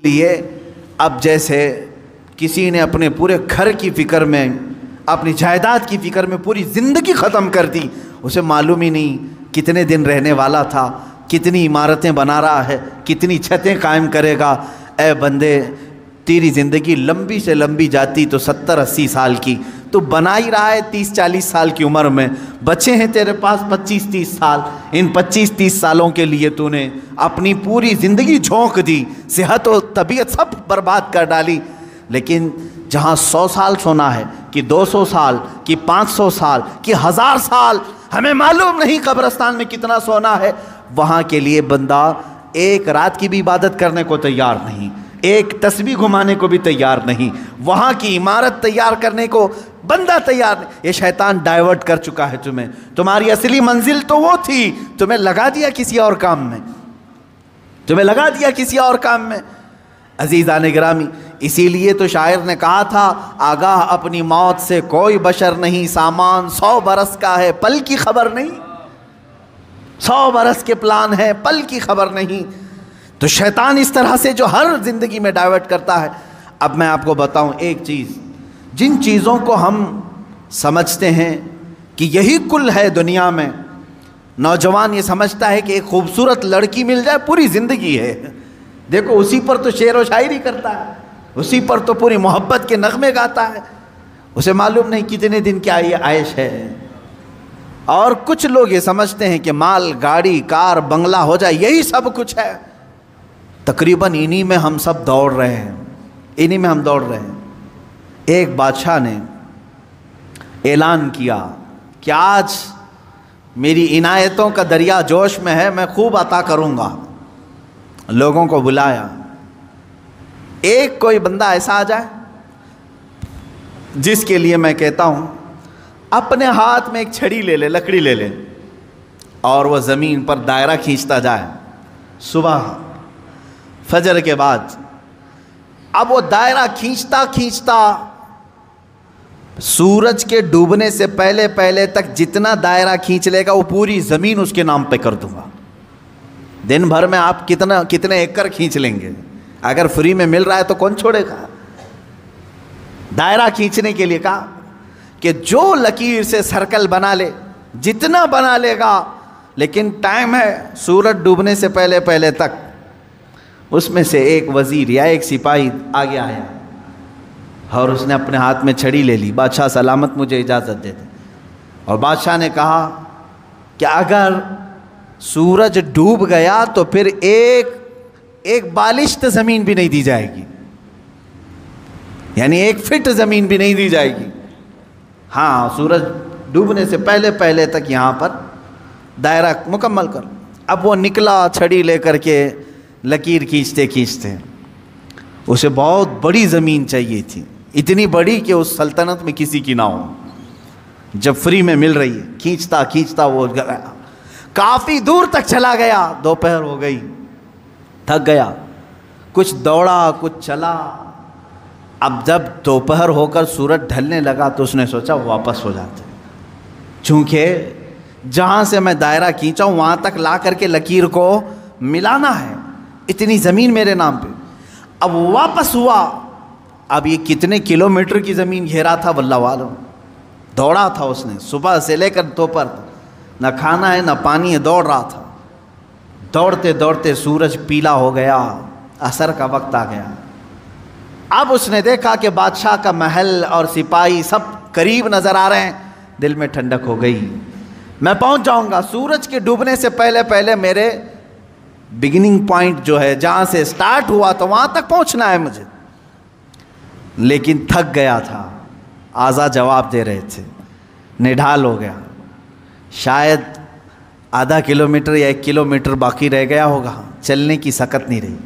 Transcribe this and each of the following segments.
लिए अब जैसे किसी ने अपने पूरे घर की फ़िक्र में, अपनी जायदाद की फ़िक्र में पूरी ज़िंदगी ख़त्म कर दी, उसे मालूम ही नहीं कितने दिन रहने वाला था, कितनी इमारतें बना रहा है, कितनी छतें कायम करेगा। ए बंदे, तेरी ज़िंदगी लंबी से लंबी जाती तो 70-80 साल की, तो बना ही रहा है 30-40 साल की उम्र में, बचे हैं तेरे पास 25-30 साल। इन 25-30 सालों के लिए तूने अपनी पूरी ज़िंदगी झोंक दी, सेहत और तबीयत सब बर्बाद कर डाली। लेकिन जहाँ 100 साल सोना है कि 200 साल कि 500 साल कि 1000 साल, हमें मालूम नहीं कब्रिस्तान में कितना सोना है, वहाँ के लिए बंदा एक रात की भी इबादत करने को तैयार नहीं, एक तस्बीह घुमाने को भी तैयार नहीं, वहाँ की इमारत तैयार करने को बंदा तैयार नहीं। ये शैतान डाइवर्ट कर चुका है तुम्हें, तुम्हारी असली मंजिल तो वो थी, तुम्हें लगा दिया किसी और काम में, तुम्हें लगा दिया किसी और काम में। अजीज़ान गिरामी, इसीलिए तो शायर ने कहा था, आगाह अपनी मौत से कोई बशर नहीं, सामान 100 बरस का है पल की खबर नहीं, 100 बरस के प्लान है पल की खबर नहीं। तो शैतान इस तरह से जो हर ज़िंदगी में डाइवर्ट करता है। अब मैं आपको बताऊं एक चीज़, जिन चीज़ों को हम समझते हैं कि यही कुल है दुनिया में, नौजवान ये समझता है कि एक खूबसूरत लड़की मिल जाए पूरी ज़िंदगी है, देखो उसी पर तो शेर व शायरी करता है, उसी पर तो पूरी मोहब्बत के नगमे गाता है, उसे मालूम नहीं कितने दिन क्या ये आयश है। और कुछ लोग ये समझते हैं कि माल गाड़ी कार बंगला हो जाए यही सब कुछ है। तकरीबन इन्हीं में हम सब दौड़ रहे हैं, इन्हीं में हम दौड़ रहे हैं। एक बादशाह ने ऐलान किया कि आज मेरी इनायतों का दरिया जोश में है, मैं खूब अता करूँगा। लोगों को बुलाया, एक कोई बंदा ऐसा आ जाए जिसके लिए मैं कहता हूँ अपने हाथ में एक छड़ी ले ले, लकड़ी ले ले, और वह ज़मीन पर दायरा खींचता जाए सुबह फजर के बाद। अब वो दायरा खींचता खींचता सूरज के डूबने से पहले पहले तक जितना दायरा खींच लेगा वो पूरी ज़मीन उसके नाम पे कर दूंगा। दिन भर में आप कितने एकड़ खींच लेंगे? अगर फ्री में मिल रहा है तो कौन छोड़ेगा? दायरा खींचने के लिए कहा कि जो लकीर से सर्कल बना ले, जितना बना लेगा, लेकिन टाइम है सूरज डूबने से पहले पहले तक। उसमें से एक वजीर या एक सिपाही आगे आया और उसने अपने हाथ में छड़ी ले ली। बादशाह सलामत, मुझे इजाज़त दे दे। और बादशाह ने कहा कि अगर सूरज डूब गया तो फिर एक बालिश्त ज़मीन भी नहीं दी जाएगी, यानी 1 फीट ज़मीन भी नहीं दी जाएगी। हाँ, सूरज डूबने से पहले पहले तक यहाँ पर दायरा मुकम्मल कर। अब वो निकला छड़ी लेकर के, लकीर खींचते खींचते, उसे बहुत बड़ी ज़मीन चाहिए थी, इतनी बड़ी कि उस सल्तनत में किसी की ना हो, जब फ्री में मिल रही है। खींचता खींचता वो गया, काफ़ी दूर तक चला गया, दोपहर हो गई, थक गया, कुछ दौड़ा कुछ चला। अब जब दोपहर होकर सूरज ढलने लगा तो उसने सोचा वापस हो जाते, चूँकि जहाँ से मैं दायरा खींचा हूँ वहाँ तक ला करके लकीर को मिलाना है, इतनी ज़मीन मेरे नाम पे। अब वापस हुआ। अब ये कितने किलोमीटर की ज़मीन घेरा था वल्लाह वालों, दौड़ा था उसने सुबह से लेकर दोपहर तक, न खाना है न पानी है, दौड़ रहा था। दौड़ते दौड़ते सूरज पीला हो गया, असर का वक्त आ गया। अब उसने देखा कि बादशाह का महल और सिपाही सब करीब नज़र आ रहे हैं, दिल में ठंडक हो गई, मैं पहुंच जाऊंगा। सूरज के डूबने से पहले पहले मेरे बिगिनिंग पॉइंट जो है, जहाँ से स्टार्ट हुआ तो वहाँ तक पहुँचना है मुझे। लेकिन थक गया था, आज़ा जवाब दे रहे थे, निढाल हो गया, शायद आधा किलोमीटर या 1 किलोमीटर बाकी रह गया होगा, चलने की सकत नहीं रही।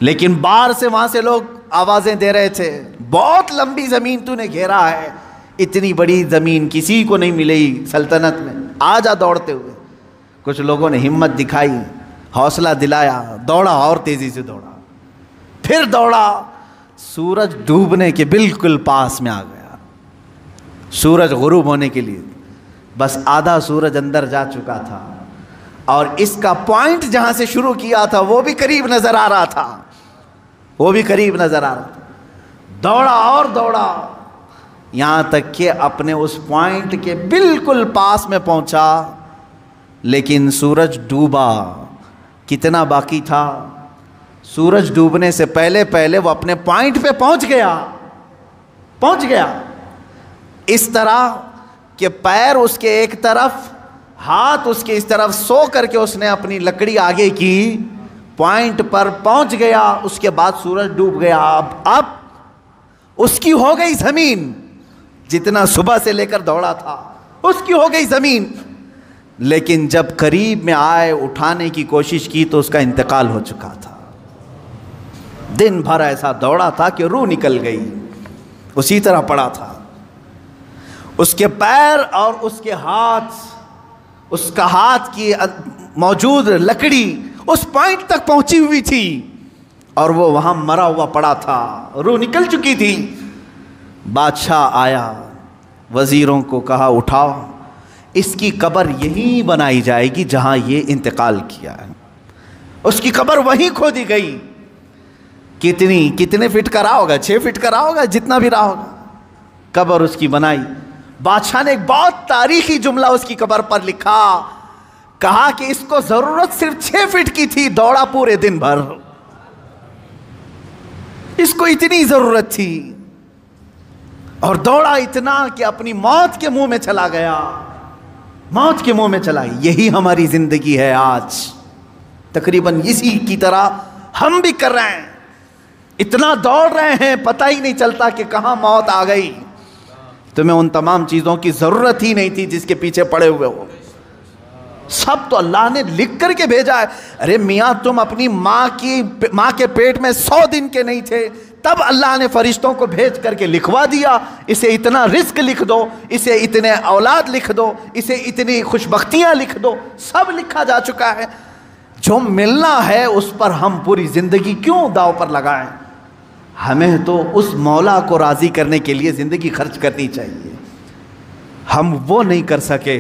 लेकिन बाहर से वहाँ से लोग आवाज़ें दे रहे थे, बहुत लंबी ज़मीन तूने घेरा है, इतनी बड़ी ज़मीन किसी को नहीं मिलेगी सल्तनत में, आ जा दौड़ते हुए। कुछ लोगों ने हिम्मत दिखाई, हौसला दिलाया, दौड़ा और तेज़ी से दौड़ा, फिर दौड़ा, सूरज डूबने के बिल्कुल पास में आ गया। सूरज गुरूब होने के लिए बस आधा सूरज अंदर जा चुका था और इसका पॉइंट जहाँ से शुरू किया था वो भी करीब नज़र आ रहा था। वो भी करीब नजर आ रहा था। दौड़ा और दौड़ा, यहां तक कि अपने उस पॉइंट के बिल्कुल पास में पहुंचा, लेकिन सूरज डूबा। कितना बाकी था? सूरज डूबने से पहले पहले वो अपने पॉइंट पे पहुंच गया। इस तरह कि पैर उसके एक तरफ, हाथ उसके इस तरफ, सो करके उसने अपनी लकड़ी आगे की, पॉइंट पर पहुंच गया। उसके बाद सूरज डूब गया। अब उसकी हो गई जमीन, जितना सुबह से लेकर दौड़ा था उसकी हो गई जमीन। लेकिन जब करीब में आए, उठाने की कोशिश की तो उसका इंतकाल हो चुका था। दिन भर ऐसा दौड़ा था कि रूह निकल गई, उसी तरह पड़ा था। उसके पैर और उसके हाथ, उसका हाथ की मौजूद लकड़ी उस पॉइंट तक पहुंची हुई थी और वो वहां मरा हुआ पड़ा था, रूह निकल चुकी थी। बादशाह आया, वजीरों को कहा उठाओ, इसकी कब्र यहीं बनाई जाएगी जहां ये इंतकाल किया है। उसकी कब्र वहीं खोदी गई। कितने फीट का रहा होगा? 6 फीट का रहा होगा, जितना भी रहा होगा। कब्र उसकी बनाई। बादशाह ने एक बहुत तारीखी जुमला उसकी कब्र पर लिखा, कहा कि इसको जरूरत सिर्फ 6 फीट की थी, दौड़ा पूरे दिन भर, इसको इतनी जरूरत थी और दौड़ा इतना कि अपनी मौत के मुंह में चला गया। मौत के मुंह में चला। यही हमारी जिंदगी है आज। तकरीबन इसी की तरह हम भी कर रहे हैं। इतना दौड़ रहे हैं, पता ही नहीं चलता कि कहां मौत आ गई। तुम्हें उन तमाम चीजों की जरूरत ही नहीं थी जिसके पीछे पड़े हुए हो। सब तो अल्लाह ने लिख करके भेजा है। अरे मियाँ, तुम अपनी माँ के पेट में 100 दिन के नहीं थे, तब अल्लाह ने फरिश्तों को भेज करके लिखवा दिया, इसे इतना रिस्क लिख दो, इसे इतने औलाद लिख दो, इसे इतनी खुशबख्तियाँ लिख दो। सब लिखा जा चुका है। जो मिलना है उस पर हम पूरी ज़िंदगी क्यों दाव पर लगाएं? हमें तो उस मौला को राज़ी करने के लिए ज़िंदगी खर्च करनी चाहिए। हम वो नहीं कर सके